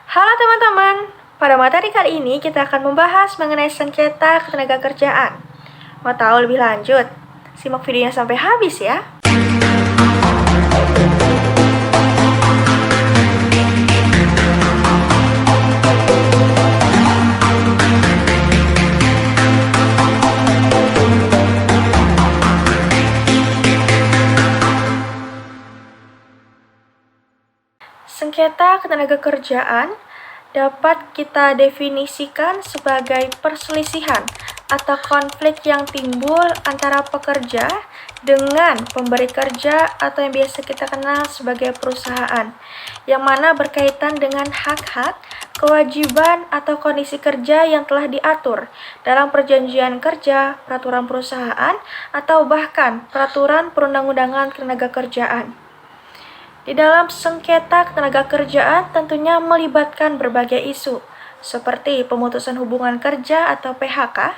Halo teman-teman, pada materi kali ini kita akan membahas mengenai sengketa ketenagakerjaan. Mau tahu lebih lanjut? Simak videonya sampai habis ya. Sengketa ketenagakerjaan dapat kita definisikan sebagai perselisihan atau konflik yang timbul antara pekerja dengan pemberi kerja atau yang biasa kita kenal sebagai perusahaan, yang mana berkaitan dengan hak-hak, kewajiban, atau kondisi kerja yang telah diatur dalam perjanjian kerja, peraturan perusahaan, atau bahkan peraturan perundang-undangan ketenagakerjaan. Di dalam sengketa ketenagakerjaan tentunya melibatkan berbagai isu, seperti pemutusan hubungan kerja atau PHK,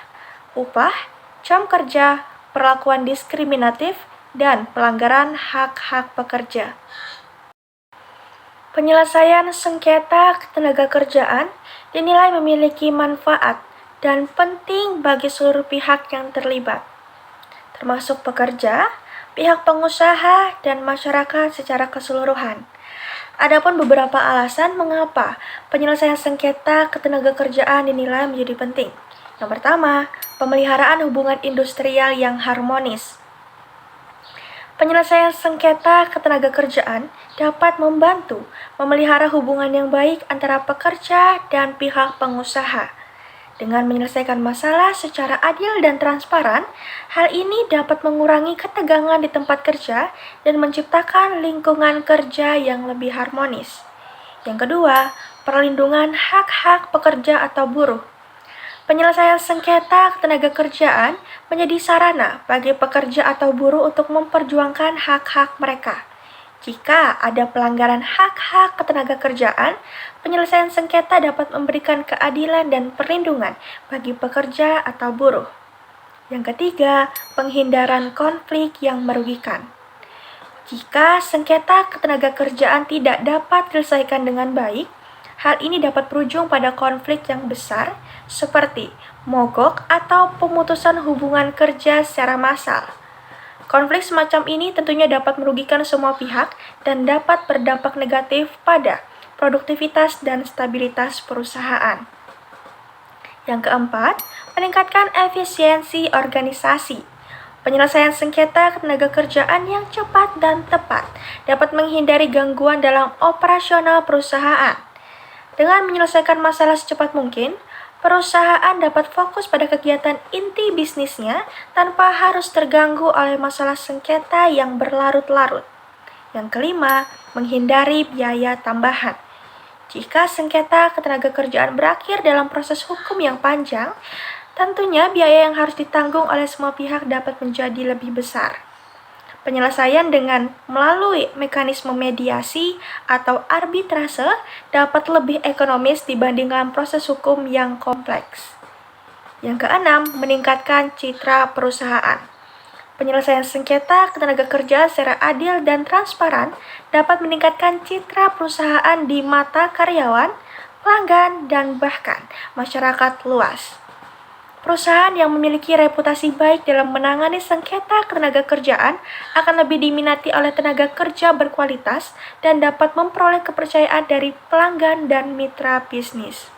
upah, jam kerja, perlakuan diskriminatif, dan pelanggaran hak-hak pekerja. Penyelesaian sengketa ketenagakerjaan dinilai memiliki manfaat dan penting bagi seluruh pihak yang terlibat, termasuk pekerja, pihak pengusaha, dan masyarakat secara keseluruhan. Adapun beberapa alasan mengapa penyelesaian sengketa ketenagakerjaan dinilai menjadi penting. Yang pertama, pemeliharaan hubungan industrial yang harmonis. Penyelesaian sengketa ketenagakerjaan dapat membantu memelihara hubungan yang baik antara pekerja dan pihak pengusaha. Dengan menyelesaikan masalah secara adil dan transparan, hal ini dapat mengurangi ketegangan di tempat kerja dan menciptakan lingkungan kerja yang lebih harmonis. Yang kedua, perlindungan hak-hak pekerja atau buruh. Penyelesaian sengketa ketenagakerjaan menjadi sarana bagi pekerja atau buruh untuk memperjuangkan hak-hak mereka. Jika ada pelanggaran hak-hak ketenagakerjaan, penyelesaian sengketa dapat memberikan keadilan dan perlindungan bagi pekerja atau buruh. Yang ketiga, penghindaran konflik yang merugikan. Jika sengketa ketenagakerjaan tidak dapat diselesaikan dengan baik, hal ini dapat berujung pada konflik yang besar seperti mogok atau pemutusan hubungan kerja secara massal. Konflik semacam ini tentunya dapat merugikan semua pihak dan dapat berdampak negatif pada produktivitas dan stabilitas perusahaan. Yang keempat, meningkatkan efisiensi organisasi. Penyelesaian sengketa ketenagakerjaan yang cepat dan tepat dapat menghindari gangguan dalam operasional perusahaan. Dengan menyelesaikan masalah secepat mungkin, perusahaan dapat fokus pada kegiatan inti bisnisnya tanpa harus terganggu oleh masalah sengketa yang berlarut-larut. Yang kelima, menghindari biaya tambahan. Jika sengketa ketenagakerjaan berakhir dalam proses hukum yang panjang, tentunya biaya yang harus ditanggung oleh semua pihak dapat menjadi lebih besar. Penyelesaian dengan melalui mekanisme mediasi atau arbitrase dapat lebih ekonomis dibandingkan proses hukum yang kompleks. Yang keenam, meningkatkan citra perusahaan. Penyelesaian sengketa ketenagakerjaan secara adil dan transparan dapat meningkatkan citra perusahaan di mata karyawan, pelanggan, dan bahkan masyarakat luas. Perusahaan yang memiliki reputasi baik dalam menangani sengketa ketenagakerjaan akan lebih diminati oleh tenaga kerja berkualitas dan dapat memperoleh kepercayaan dari pelanggan dan mitra bisnis.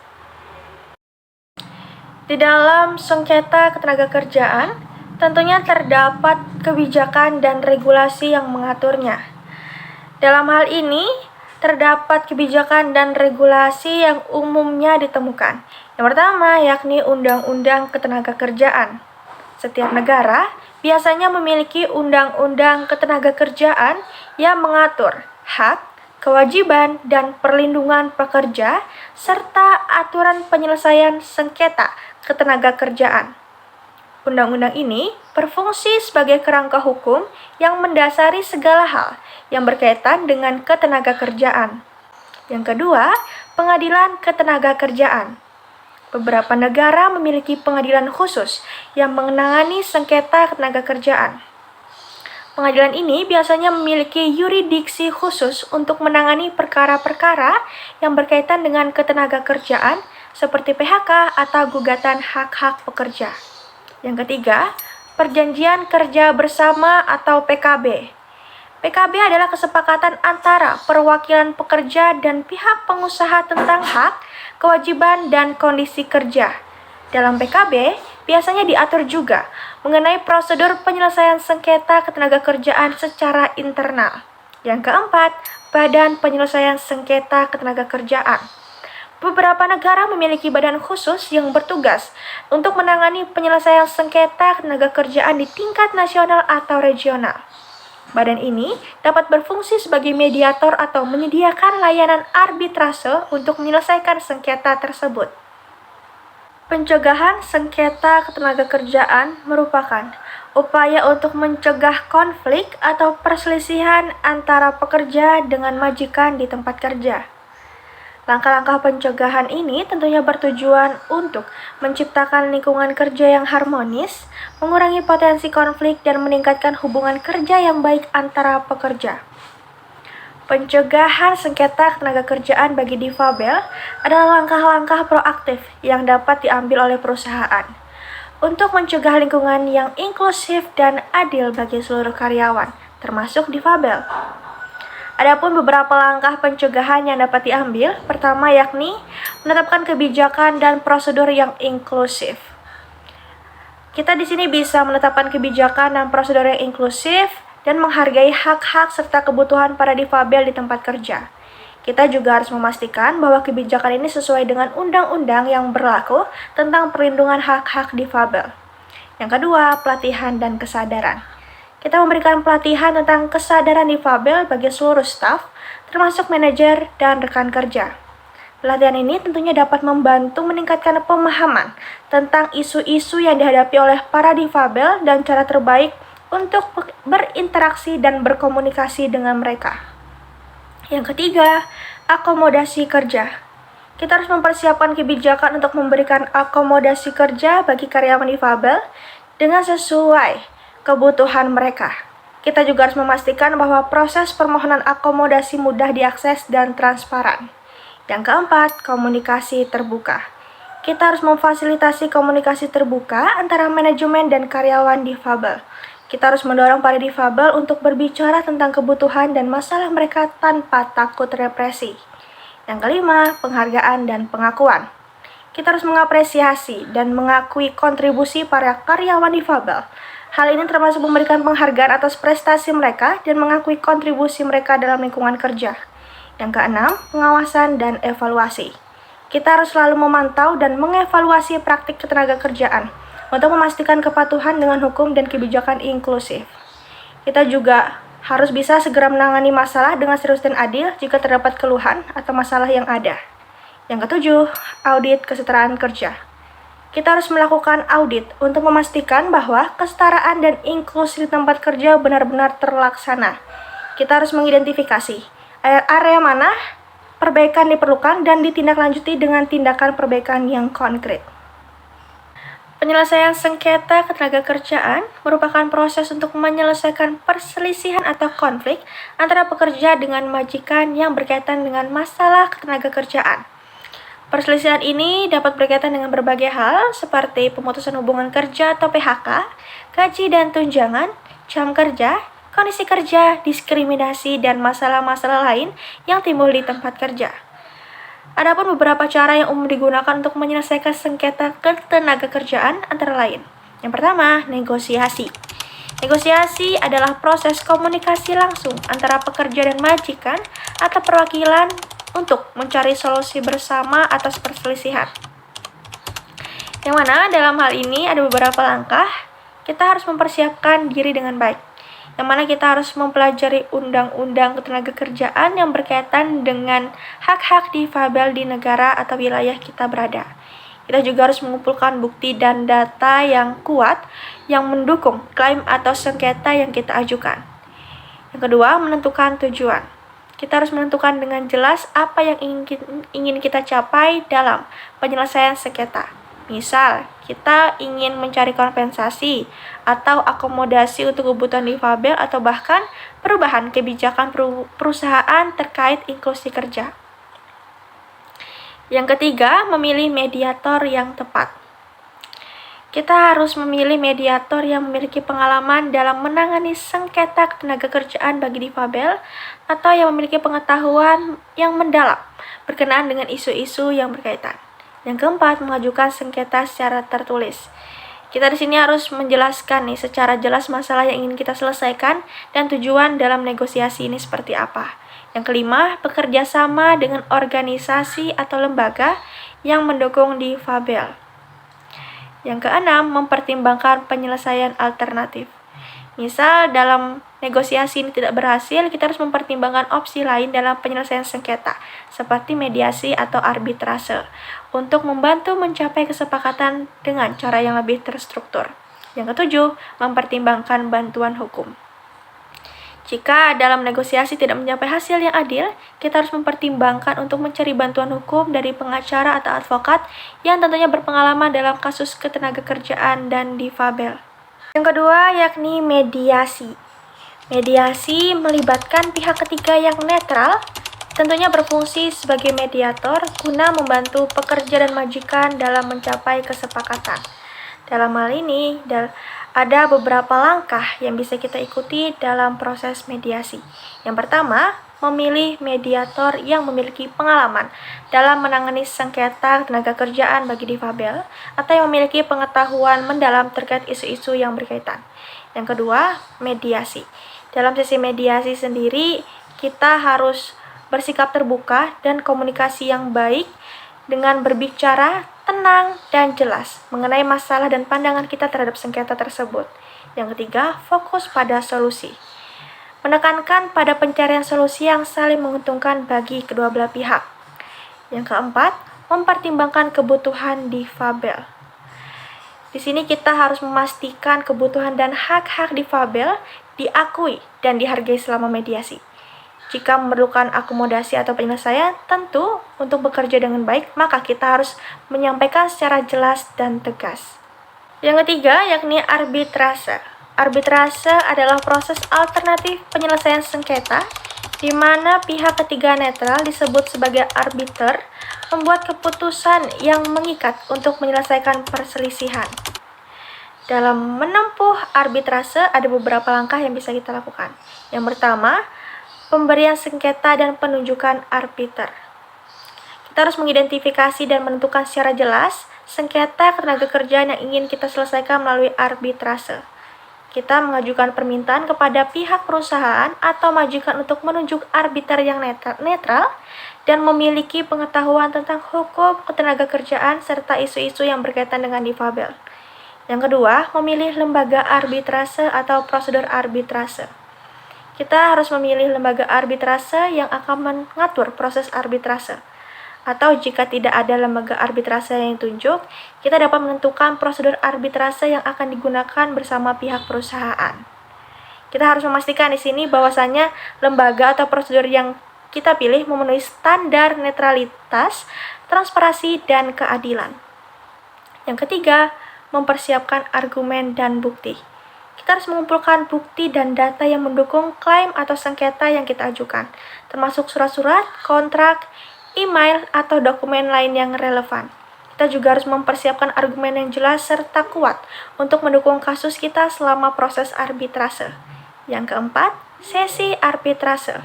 Di dalam sengketa ketenagakerjaan, tentunya terdapat kebijakan dan regulasi yang mengaturnya. Dalam hal ini, terdapat kebijakan dan regulasi yang umumnya ditemukan. Yang pertama, yakni Undang-Undang Ketenagakerjaan. Setiap negara biasanya memiliki undang-undang ketenagakerjaan yang mengatur hak, kewajiban, dan perlindungan pekerja, serta aturan penyelesaian sengketa ketenagakerjaan. Undang-undang ini berfungsi sebagai kerangka hukum yang mendasari segala hal yang berkaitan dengan ketenagakerjaan. Yang kedua, pengadilan ketenagakerjaan. Beberapa negara memiliki pengadilan khusus yang menangani sengketa ketenagakerjaan. Pengadilan ini biasanya memiliki yurisdiksi khusus untuk menangani perkara-perkara yang berkaitan dengan ketenagakerjaan seperti PHK atau gugatan hak-hak pekerja. Yang ketiga, perjanjian kerja bersama atau PKB. PKB adalah kesepakatan antara perwakilan pekerja dan pihak pengusaha tentang hak, kewajiban, dan kondisi kerja. Dalam PKB, biasanya diatur juga mengenai prosedur penyelesaian sengketa ketenagakerjaan secara internal. Yang keempat, Badan Penyelesaian Sengketa Ketenagakerjaan. Beberapa negara memiliki badan khusus yang bertugas untuk menangani penyelesaian sengketa ketenagakerjaan di tingkat nasional atau regional. Badan ini dapat berfungsi sebagai mediator atau menyediakan layanan arbitrase untuk menyelesaikan sengketa tersebut. Pencegahan sengketa ketenagakerjaan merupakan upaya untuk mencegah konflik atau perselisihan antara pekerja dengan majikan di tempat kerja. Langkah-langkah pencegahan ini tentunya bertujuan untuk menciptakan lingkungan kerja yang harmonis, mengurangi potensi konflik, dan meningkatkan hubungan kerja yang baik antara pekerja. Pencegahan sengketa ketenagakerjaan bagi difabel adalah langkah-langkah proaktif yang dapat diambil oleh perusahaan untuk mencegah lingkungan yang inklusif dan adil bagi seluruh karyawan, termasuk difabel. Adapun beberapa langkah pencegahan yang dapat diambil, pertama yakni menetapkan kebijakan dan prosedur yang inklusif. Kita di sini bisa menetapkan kebijakan dan prosedur yang inklusif dan menghargai hak-hak serta kebutuhan para difabel di tempat kerja. Kita juga harus memastikan bahwa kebijakan ini sesuai dengan undang-undang yang berlaku tentang perlindungan hak-hak difabel. Yang kedua, pelatihan dan kesadaran. Kita memberikan pelatihan tentang kesadaran difabel bagi seluruh staf, termasuk manajer dan rekan kerja. Pelatihan ini tentunya dapat membantu meningkatkan pemahaman tentang isu-isu yang dihadapi oleh para difabel dan cara terbaik untuk berinteraksi dan berkomunikasi dengan mereka. Yang ketiga, akomodasi kerja. Kita harus mempersiapkan kebijakan untuk memberikan akomodasi kerja bagi karyawan difabel dengan sesuai kebutuhan mereka. Kita juga harus memastikan bahwa proses permohonan akomodasi mudah diakses dan transparan. Yang keempat, komunikasi terbuka. Kita harus memfasilitasi komunikasi terbuka antara manajemen dan karyawan difabel. Kita harus mendorong para difabel untuk berbicara tentang kebutuhan dan masalah mereka tanpa takut represi. Yang kelima, penghargaan dan pengakuan. Kita harus mengapresiasi dan mengakui kontribusi para karyawan difabel. Hal ini termasuk memberikan penghargaan atas prestasi mereka dan mengakui kontribusi mereka dalam lingkungan kerja. Yang keenam, pengawasan dan evaluasi. Kita harus selalu memantau dan mengevaluasi praktik ketenagakerjaan untuk memastikan kepatuhan dengan hukum dan kebijakan inklusif. Kita juga harus bisa segera menangani masalah dengan serius dan adil jika terdapat keluhan atau masalah yang ada. Yang ketujuh, audit kesetaraan kerja. Kita harus melakukan audit untuk memastikan bahwa kesetaraan dan inklusi di tempat kerja benar-benar terlaksana. Kita harus mengidentifikasi area mana perbaikan diperlukan dan ditindaklanjuti dengan tindakan perbaikan yang konkret. Penyelesaian sengketa ketenagakerjaan merupakan proses untuk menyelesaikan perselisihan atau konflik antara pekerja dengan majikan yang berkaitan dengan masalah ketenagakerjaan. Perselisihan ini dapat berkaitan dengan berbagai hal seperti pemutusan hubungan kerja atau PHK, gaji dan tunjangan, jam kerja, kondisi kerja, diskriminasi, dan masalah-masalah lain yang timbul di tempat kerja. Adapun beberapa cara yang umum digunakan untuk menyelesaikan sengketa ketenagakerjaan antara lain. Yang pertama, negosiasi. Negosiasi adalah proses komunikasi langsung antara pekerja dan majikan atau perwakilan untuk mencari solusi bersama atas perselisihan. Yang mana dalam hal ini ada beberapa langkah. Kita harus mempersiapkan diri dengan baik. Yang mana kita harus mempelajari undang-undang ketenagakerjaan yang berkaitan dengan hak-hak difabel di negara atau wilayah kita berada. Kita juga harus mengumpulkan bukti dan data yang kuat yang mendukung klaim atau sengketa yang kita ajukan. Yang kedua, menentukan tujuan. Kita harus menentukan dengan jelas apa yang ingin kita capai dalam penyelesaian sengketa. Misal, kita ingin mencari kompensasi atau akomodasi untuk kebutuhan difabel atau bahkan perubahan kebijakan perusahaan terkait inklusi kerja. Yang ketiga, memilih mediator yang tepat. Kita harus memilih mediator yang memiliki pengalaman dalam menangani sengketa ketenaga kerjaan bagi difabel atau yang memiliki pengetahuan yang mendalam berkenaan dengan isu-isu yang berkaitan. Yang keempat, mengajukan sengketa secara tertulis. Kita di sini harus menjelaskan secara jelas masalah yang ingin kita selesaikan dan tujuan dalam negosiasi ini seperti apa. Yang kelima, bekerja sama dengan organisasi atau lembaga yang mendukung difabel. Yang keenam, mempertimbangkan penyelesaian alternatif. Misal dalam negosiasi ini tidak berhasil, kita harus mempertimbangkan opsi lain dalam penyelesaian sengketa, seperti mediasi atau arbitrase, untuk membantu mencapai kesepakatan dengan cara yang lebih terstruktur. Yang ketujuh, mempertimbangkan bantuan hukum. Jika dalam negosiasi tidak mencapai hasil yang adil, kita harus mempertimbangkan untuk mencari bantuan hukum dari pengacara atau advokat yang tentunya berpengalaman dalam kasus ketenaga kerjaan dan difabel. Yang kedua, yakni mediasi. Mediasi melibatkan pihak ketiga yang netral, tentunya berfungsi sebagai mediator guna membantu pekerja dan majikan dalam mencapai kesepakatan. Dalam hal ini, ada beberapa langkah yang bisa kita ikuti dalam proses mediasi. Yang pertama, memilih mediator yang memiliki pengalaman dalam menangani sengketa tenaga kerjaan bagi difabel atau yang memiliki pengetahuan mendalam terkait isu-isu yang berkaitan. Yang kedua, mediasi. Dalam sesi mediasi sendiri, kita harus bersikap terbuka dan komunikasi yang baik dengan berbicara tenang dan jelas mengenai masalah dan pandangan kita terhadap sengketa tersebut. Yang ketiga, fokus pada solusi. Menekankan pada pencarian solusi yang saling menguntungkan bagi kedua belah pihak. Yang keempat, mempertimbangkan kebutuhan difabel. Di sini kita harus memastikan kebutuhan dan hak-hak difabel diakui dan dihargai selama mediasi. Jika memerlukan akomodasi atau penyelesaian, tentu untuk bekerja dengan baik, maka kita harus menyampaikan secara jelas dan tegas. Yang ketiga, yakni arbitrase. Arbitrase adalah proses alternatif penyelesaian sengketa, di mana pihak ketiga netral disebut sebagai arbiter, membuat keputusan yang mengikat untuk menyelesaikan perselisihan. Dalam menempuh arbitrase, ada beberapa langkah yang bisa kita lakukan. Yang pertama, pemberian sengketa dan penunjukan arbiter. Kita harus mengidentifikasi dan menentukan secara jelas sengketa ketenaga kerjaan yang ingin kita selesaikan melalui arbitrase. Kita mengajukan permintaan kepada pihak perusahaan atau majikan untuk menunjuk arbiter yang netral dan memiliki pengetahuan tentang hukum ketenaga kerjaan serta isu-isu yang berkaitan dengan difabel. Yang kedua, memilih lembaga arbitrase atau prosedur arbitrase. Kita harus memilih lembaga arbitrase yang akan mengatur proses arbitrase. Atau jika tidak ada lembaga arbitrase yang ditunjuk, kita dapat menentukan prosedur arbitrase yang akan digunakan bersama pihak perusahaan. Kita harus memastikan di sini bahwasannya lembaga atau prosedur yang kita pilih memenuhi standar netralitas, transparansi, dan keadilan. Yang ketiga, mempersiapkan argumen dan bukti. Kita harus mengumpulkan bukti dan data yang mendukung klaim atau sengketa yang kita ajukan, termasuk surat-surat, kontrak, email, atau dokumen lain yang relevan. Kita juga harus mempersiapkan argumen yang jelas serta kuat untuk mendukung kasus kita selama proses arbitrase. Yang keempat, sesi arbitrase.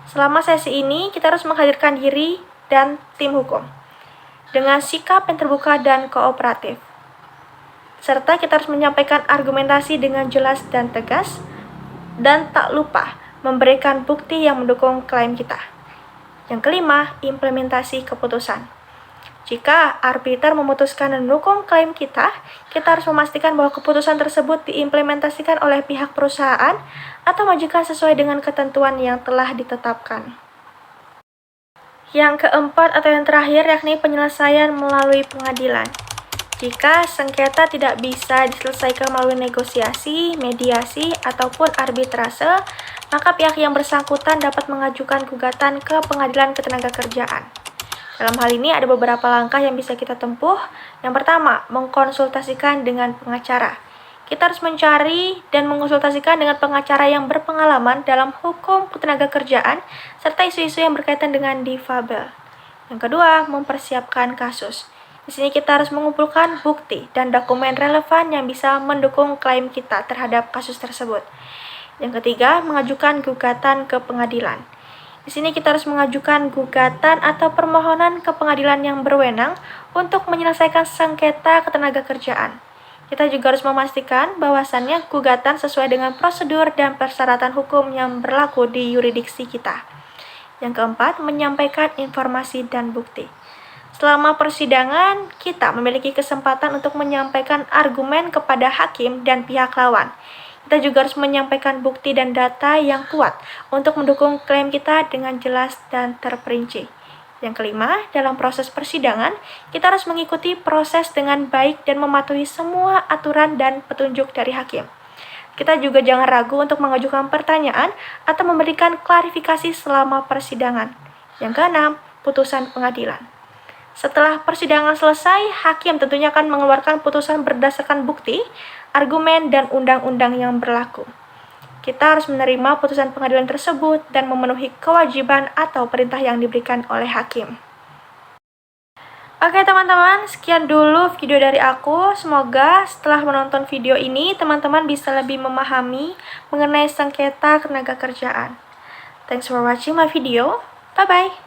Selama sesi ini, kita harus menghadirkan diri dan tim hukum dengan sikap yang terbuka dan kooperatif. Serta kita harus menyampaikan argumentasi dengan jelas dan tegas, dan tak lupa memberikan bukti yang mendukung klaim kita. Yang kelima, implementasi keputusan. Jika arbiter memutuskan dan mendukung klaim kita, kita harus memastikan bahwa keputusan tersebut diimplementasikan oleh pihak perusahaan atau majikan sesuai dengan ketentuan yang telah ditetapkan. Yang keempat atau yang terakhir yakni penyelesaian melalui pengadilan. Jika sengketa tidak bisa diselesaikan melalui negosiasi, mediasi, ataupun arbitrase, maka pihak yang bersangkutan dapat mengajukan gugatan ke pengadilan ketenaga kerjaan. Dalam hal ini ada beberapa langkah yang bisa kita tempuh. Yang pertama, mengkonsultasikan dengan pengacara. Kita harus mencari dan mengonsultasikan dengan pengacara yang berpengalaman dalam hukum ketenagakerjaan serta isu-isu yang berkaitan dengan difabel. Yang kedua, mempersiapkan kasus. Di sini kita harus mengumpulkan bukti dan dokumen relevan yang bisa mendukung klaim kita terhadap kasus tersebut. Yang ketiga, mengajukan gugatan ke pengadilan. Di sini kita harus mengajukan gugatan atau permohonan ke pengadilan yang berwenang untuk menyelesaikan sengketa ketenagakerjaan. Kita juga harus memastikan bahwasannya gugatan sesuai dengan prosedur dan persyaratan hukum yang berlaku di yurisdiksi kita. Yang keempat, menyampaikan informasi dan bukti. Selama persidangan, kita memiliki kesempatan untuk menyampaikan argumen kepada hakim dan pihak lawan. Kita juga harus menyampaikan bukti dan data yang kuat untuk mendukung klaim kita dengan jelas dan terperinci. Yang kelima, dalam proses persidangan, kita harus mengikuti proses dengan baik dan mematuhi semua aturan dan petunjuk dari hakim. Kita juga jangan ragu untuk mengajukan pertanyaan atau memberikan klarifikasi selama persidangan. Yang keenam, putusan pengadilan. Setelah persidangan selesai, hakim tentunya akan mengeluarkan putusan berdasarkan bukti, argumen, dan undang-undang yang berlaku. Kita harus menerima putusan pengadilan tersebut dan memenuhi kewajiban atau perintah yang diberikan oleh hakim. Oke teman-teman, sekian dulu video dari aku. Semoga setelah menonton video ini, teman-teman bisa lebih memahami mengenai sengketa ketenagakerjaan. Thanks for watching my video. Bye-bye.